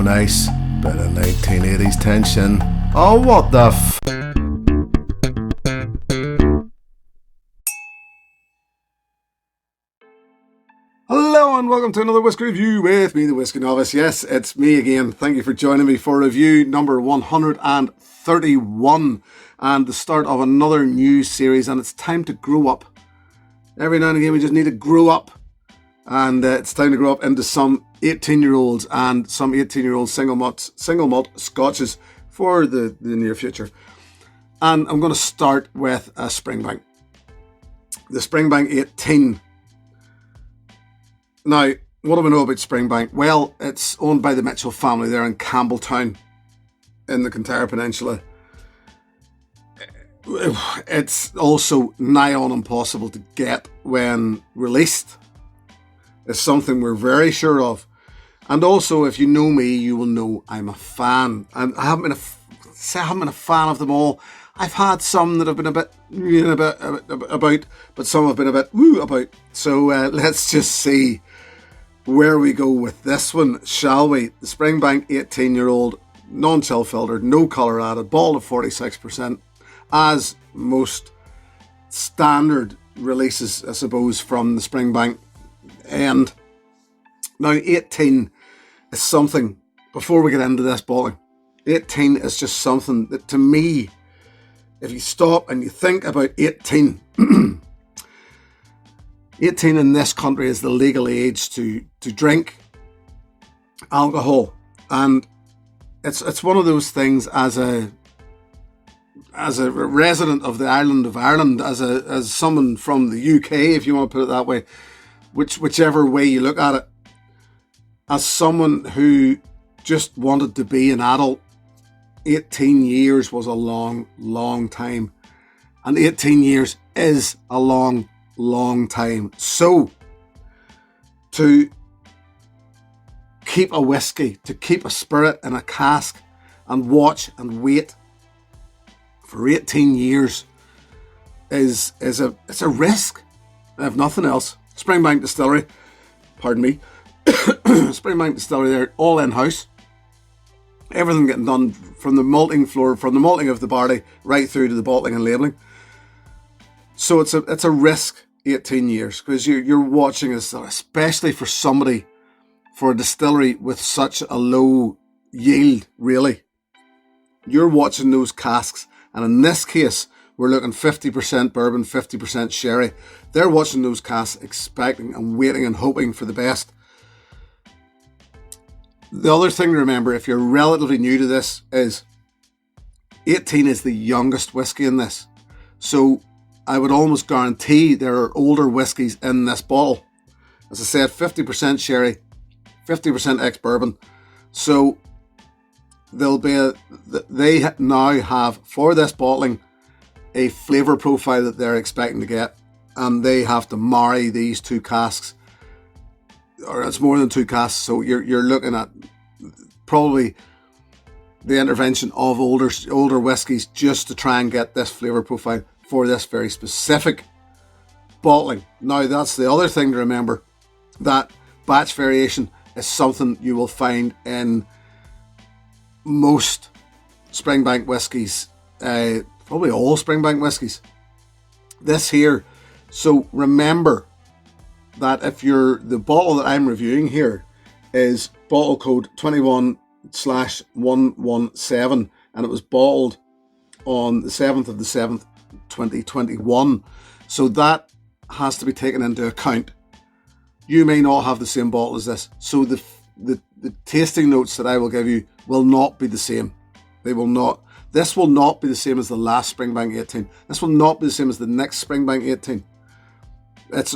so nice. Bit of 1980s tension. Oh, what the f... Hello and welcome to another Whiskey Review with me, the Whiskey Novice. Yes, it's me again. Thank you for joining me for review number 131 and the start of another new series, and it's time to grow up. Every now and again we just need to grow up, and it's time to grow up into some 18-year-olds and some 18-year-old single malt scotches for the near future. And I'm going to start with a Springbank. The Springbank 18. Now, what do we know about Springbank? Well, it's owned by the Mitchell family there in Campbelltown in the Kintyre Peninsula. It's also nigh on impossible to get when released. It's something we're very sure of. And also, if you know me, you will know I'm a fan. I haven't been a fan of them all. I've had some that have been a bit about, but some have been a bit about. So let's just see where we go with this one, shall we? The Springbank 18-year-old, non-chill filtered, no colour added, bottle of 46%, as most standard releases, I suppose, from the Springbank end. Now, 18 is something, before we get into this bottling, 18 is just something that, to me, if you stop and you think about 18, 18 in this country is the legal age to drink alcohol, and it's one of those things as a resident of the island of Ireland, as someone from the UK, if you want to put it that way, whichever way you look at it, as someone who just wanted to be an adult, 18 years was a long time, and 18 years is a long time. So to keep a whiskey, to keep a spirit in a cask and watch and wait for 18 years is a risk, if nothing else. Springbank Distillery, pardon me, Springbank Distillery, they're all in-house. Everything getting done from the malting floor, from the malting of the barley right through to the bottling and labelling. So it's a risk, 18 years, because you're watching this, especially for a distillery with such a low yield, really. You're watching those casks, and in this case, we're looking 50% bourbon, 50% sherry. They're watching those casks, expecting and waiting and hoping for the best. The other thing to remember, if you're relatively new to this, is 18 is the youngest whiskey in this. So I would almost guarantee there are older whiskies in this bottle. As I said, 50% sherry, 50% ex-bourbon. So they now have, for this bottling, a flavour profile that they're expecting to get. And they have to marry these two casks. Or it's more than two casks, so you're looking at probably the intervention of older whiskies just to try and get this flavour profile for this very specific bottling. Now, that's the other thing to remember, that batch variation is something you will find in most Springbank whiskies, probably all Springbank whiskies. This here, so remember that if the bottle that I'm reviewing here is bottle code 21/117, and it was bottled on the 7th of the 7th, 2021. So that has to be taken into account. You may not have the same bottle as this. So the tasting notes that I will give you will not be the same. They will not. This will not be the same as the last Springbank 18. This will not be the same as the next Springbank 18.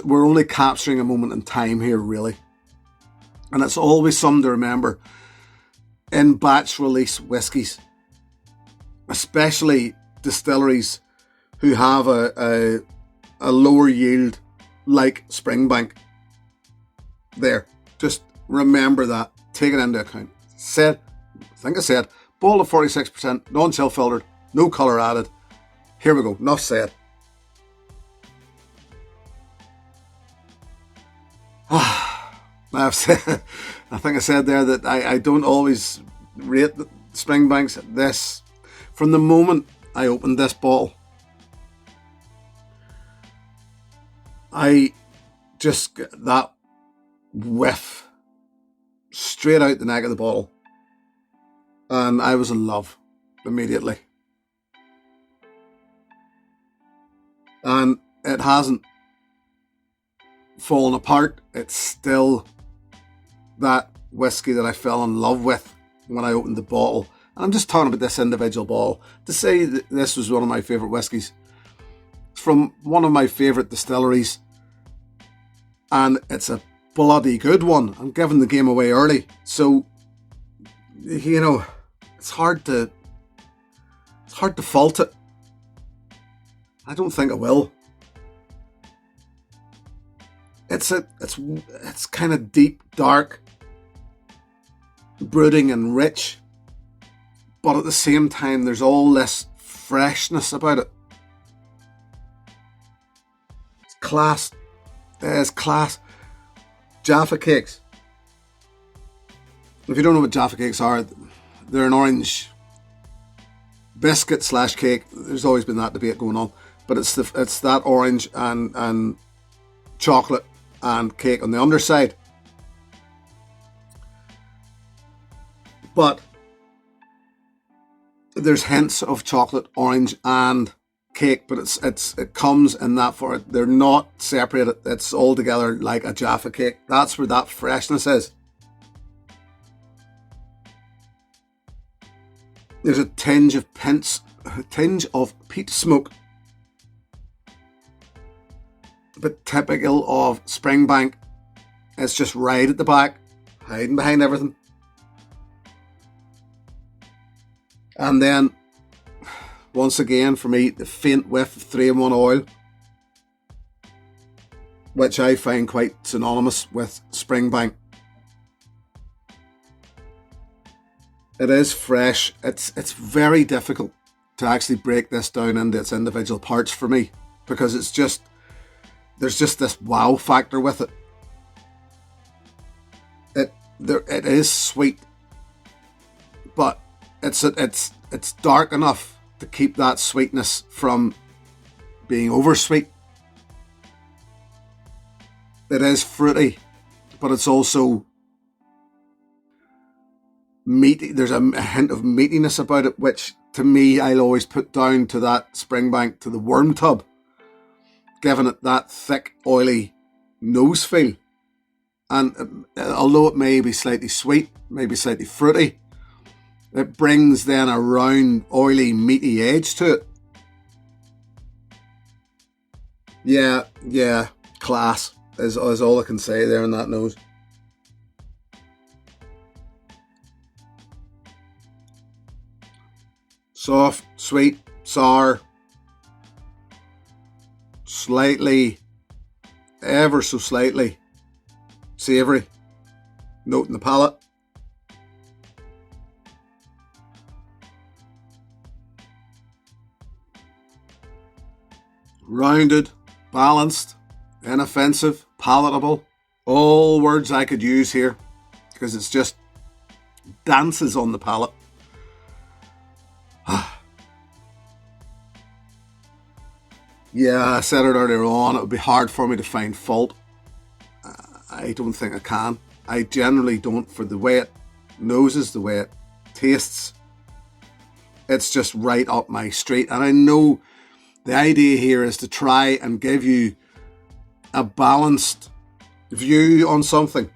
We're only capturing a moment in time here, really. And it's always something to remember in batch release whiskies, especially distilleries who have a lower yield like Springbank. There, just remember that, take it into account. I think I said, bottle of 46%, non-chill filtered, no colour added. Here we go, enough said. I've said, I think I said there that I don't always rate the Springbanks. This, from the moment I opened this bottle, I just get that whiff straight out the neck of the bottle, and I was in love immediately. And it hasn't fallen apart. It's still that whiskey that I fell in love with when I opened the bottle. And I'm just talking about this individual bottle to say that this was one of my favourite whiskies. It's from one of my favourite distilleries, and it's a bloody good one. I'm giving the game away early, so you know it's hard to fault it. I don't think I will. It's kind of deep, dark, brooding and rich, but at the same time there's all this freshness about it. It's class. It's class. Jaffa cakes. If you don't know what Jaffa cakes are, they're an orange biscuit / cake. There's always been that debate going on, but it's that orange and chocolate and cake on the underside. But there's hints of chocolate, orange, and cake, but it comes in that for it. They're not separated. It's all together like a Jaffa cake. That's where that freshness is. There's a tinge of peat smoke, but typical of Springbank. It's just right at the back, hiding behind everything. And then, once again, for me, the faint whiff of 3-in-1 oil, which I find quite synonymous with Springbank. It is fresh. It's very difficult to actually break this down into its individual parts for me, because there's just this wow factor with it. It is sweet, but it's dark enough to keep that sweetness from being oversweet. It is fruity, but it's also meaty. There's a hint of meatiness about it, which to me I'll always put down to that Springbank, to the worm tub, giving it that thick, oily nose feel. And although it may be slightly sweet, maybe slightly fruity, it brings then a round, oily, meaty edge to it. Yeah, class is all I can say there on that nose. Soft, sweet, sour, slightly, ever so slightly savoury note in the palate. Rounded, balanced, inoffensive, palatable. All words I could use here, because it's just dances on the palate. Yeah, I said it earlier on, it would be hard for me to find fault. I don't think I can. I generally don't, for the way it noses, the way it tastes. It's just right up my street. And I know the idea here is to try and give you a balanced view on something.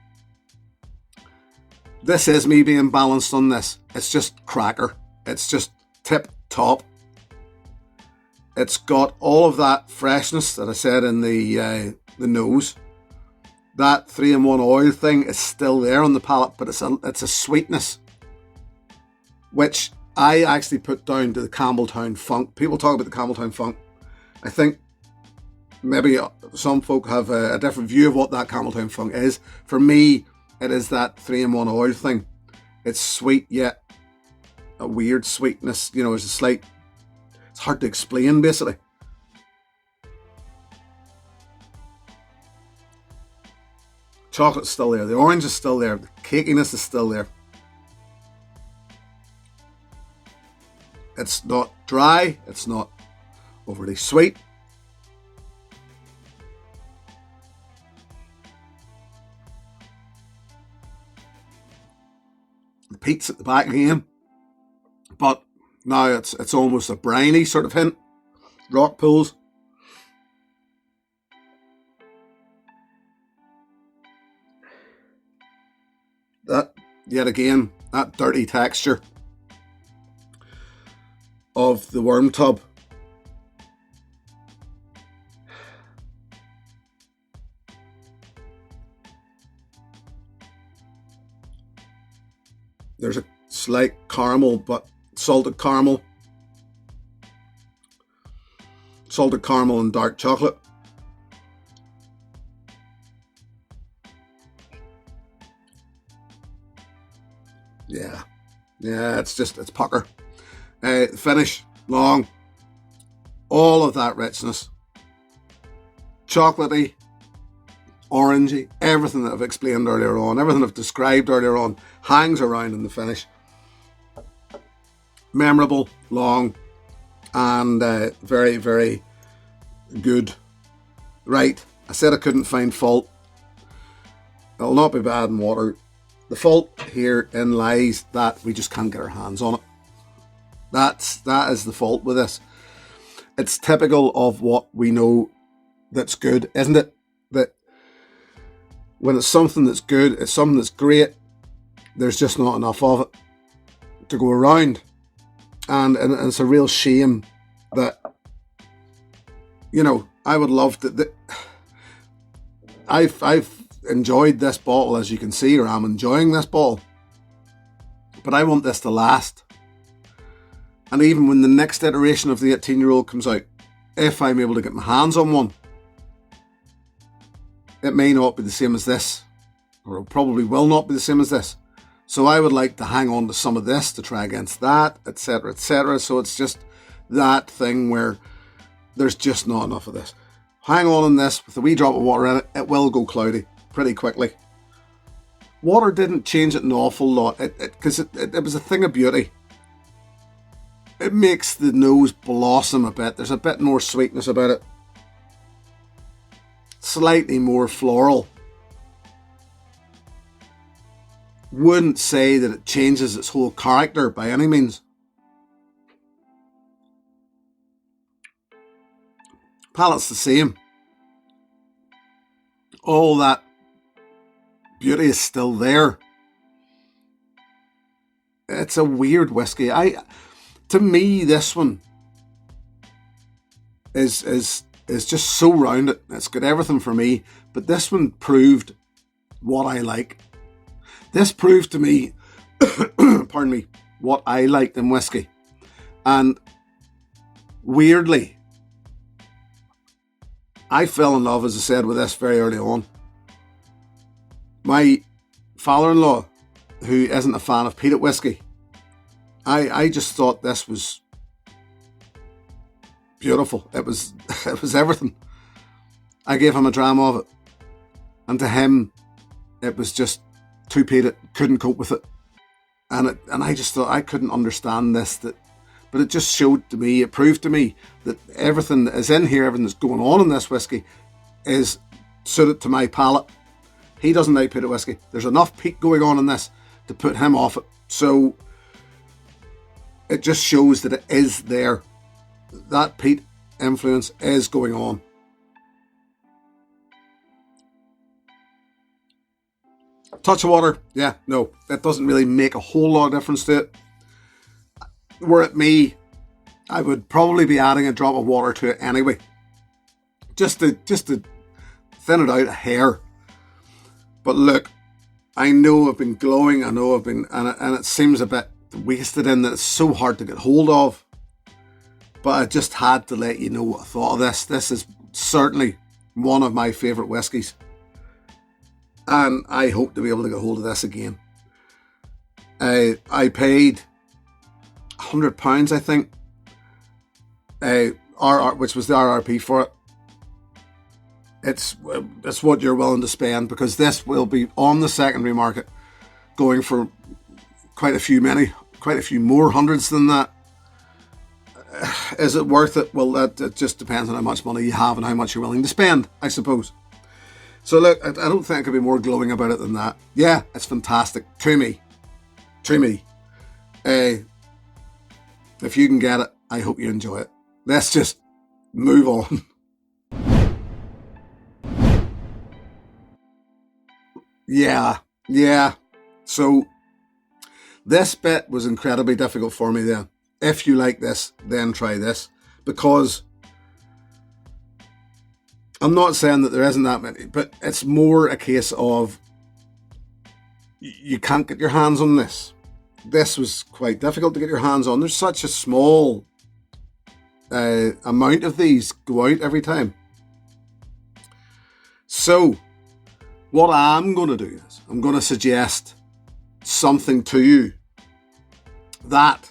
This is me being balanced on this. It's just cracker. It's just tip top. It's got all of that freshness that I said in the nose. That 3-in-1 oil thing is still there on the palate, but it's a sweetness, which I actually put down to the Campbelltown funk. People talk about the Campbelltown funk. I think maybe some folk have a different view of what that Campbelltown funk is. For me, it is that 3-in-1 oil thing. It's sweet, yet a weird sweetness. You know, it's a slight... It's hard to explain, basically. chocolate's still there. The orange is still there. The cakiness is still there. It's not dry. It's not overly sweet. The peat's at the back again. But now it's almost a briny sort of hint. Rock pools. That, yet again, that dirty texture of the worm tub. There's a slight caramel, but salted caramel and dark chocolate. Yeah, it's pucker. Finish, long, all of that richness, chocolatey, orangey, everything that I've explained earlier on, everything I've described earlier on, hangs around in the finish. Memorable, long, and very, very good. Right, I said I couldn't find fault. It'll not be bad in water. The fault herein lies that we just can't get our hands on it. That is the fault with this. It's typical of what we know that's good, isn't it? That when it's something that's good, it's something that's great, there's just not enough of it to go around. And it's a real shame that, you know, I would love to. I've enjoyed this bottle, as you can see, or I'm enjoying this bottle, but I want this to last. And even when the next iteration of the 18-year-old comes out, if I'm able to get my hands on one, it may not be the same as this, or it probably will not be the same as this. So I would like to hang on to some of this to try against that, etc., etc. So it's just that thing where there's just not enough of this. Hang on this with a wee drop of water in it, it will go cloudy pretty quickly. Water didn't change it an awful lot, because it was a thing of beauty. It makes the nose blossom a bit. There's a bit more sweetness about it. Slightly more floral. Wouldn't say that it changes its whole character by any means. Palate's the same. All that beauty is still there. It's a weird whiskey. To me, this one is just so rounded. It's got everything for me. But this one proved what I like. This proved to me, pardon me, what I liked in whiskey. And weirdly, I fell in love, as I said, with this very early on. My father-in-law, who isn't a fan of peated whiskey, I just thought this was beautiful. It was everything. I gave him a dram of it, and to him, it was just too peated. Couldn't cope with it, and I just thought I couldn't understand this. But it just showed to me, it proved to me that everything that is in here, everything that's going on in this whiskey, is suited to my palate. He doesn't like peated whiskey. There's enough peat going on in this to put him off it. So it just shows that it is there. That peat influence is going on. Touch of water, yeah, no, that doesn't really make a whole lot of difference to it. Were it me, I would probably be adding a drop of water to it anyway, just to thin it out a hair. But look, I know I've been glowing. I know I've been, and it seems a bit wasted in that it's so hard to get hold of. But I just had to let you know what I thought of this. This is certainly one of my favourite whiskies, and I hope to be able to get hold of this again. I paid £100, I think, which was the RRP for it. it's what you're willing to spend, because this will be on the secondary market going for quite a few more hundreds than that. Is it worth it? Well, it just depends on how much money you have and how much you're willing to spend, I suppose. So look, I don't think I could be more glowing about it than that. Yeah, it's fantastic to me. If you can get it, I hope you enjoy it. Let's just move on. Yeah. So this bit was incredibly difficult for me then. If you like this, then try this. Because I'm not saying that there isn't that many, but it's more a case of you can't get your hands on this. This was quite difficult to get your hands on. There's such a small amount of these go out every time. So what I'm going to do is I'm going to suggest something to you that,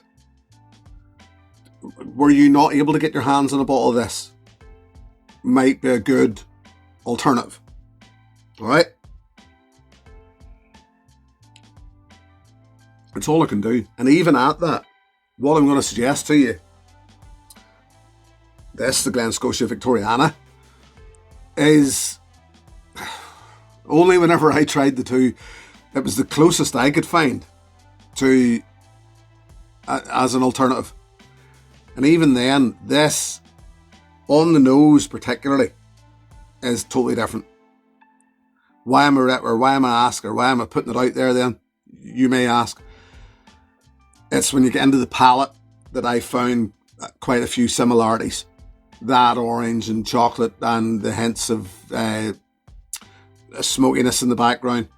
were you not able to get your hands on a bottle of this, might be a good alternative. All right? That's all I can do. And even at that, what I'm going to suggest to you, this, the Glen Scotia Victoriana, is only whenever I tried the two, it was the closest I could find to as an alternative. And even then, this, on the nose particularly, is totally different. Why am I putting it out there then? You may ask. It's when you get into the palate that I found quite a few similarities. That orange and chocolate and the hints of smokiness in the background.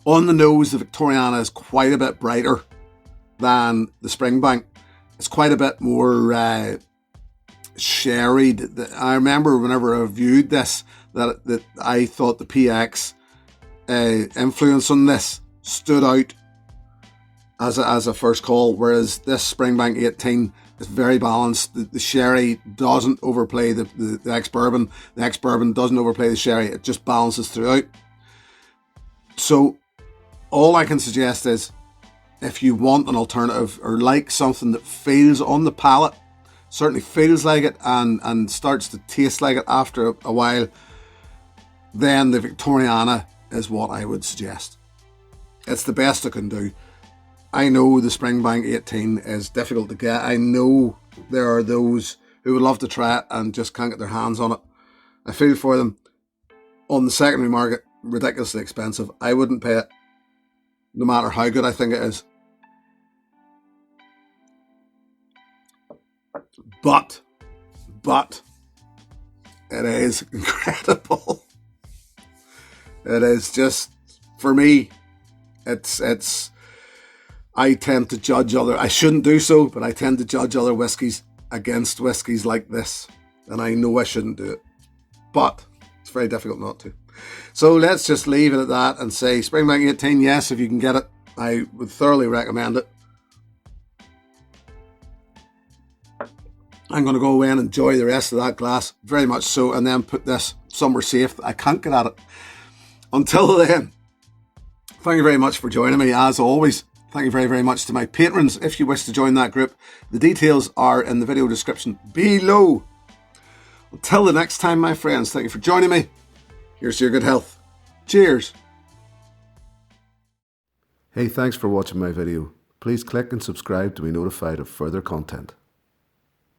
On the nose, the Victoriana is quite a bit brighter than the Springbank. It's quite a bit more sherried. I remember whenever I reviewed this that I thought the PX influence on this stood out as a first call, whereas this Springbank 18 is very balanced. The sherry doesn't overplay the ex-bourbon. The ex-bourbon doesn't overplay the sherry. It just balances throughout. So all I can suggest is, if you want an alternative or like something that feels on the palate, certainly feels like it and starts to taste like it after a while, then the Victoriana is what I would suggest. It's the best I can do. I know the Springbank 18 is difficult to get. I know there are those who would love to try it and just can't get their hands on it. I feel for them. On the secondary market, ridiculously expensive. I wouldn't pay it, no matter how good I think it is. But it is incredible. It is just, for me, it's I tend to judge I shouldn't do so, but I tend to judge other whiskies against whiskies like this. And I know I shouldn't do it. But it's very difficult not to. So let's just leave it at that and say Springbank 18, yes, if you can get it, I would thoroughly recommend it. I'm going to go away and enjoy the rest of that glass, very much so, and then put this somewhere safe. I can't get at it. Until then, thank you very much for joining me, as always. Thank you very, very much to my patrons. If you wish to join that group, the details are in the video description below. Until the next time, my friends, thank you for joining me. Here's to your good health. Cheers. Hey, thanks for watching my video. Please click and subscribe to be notified of further content.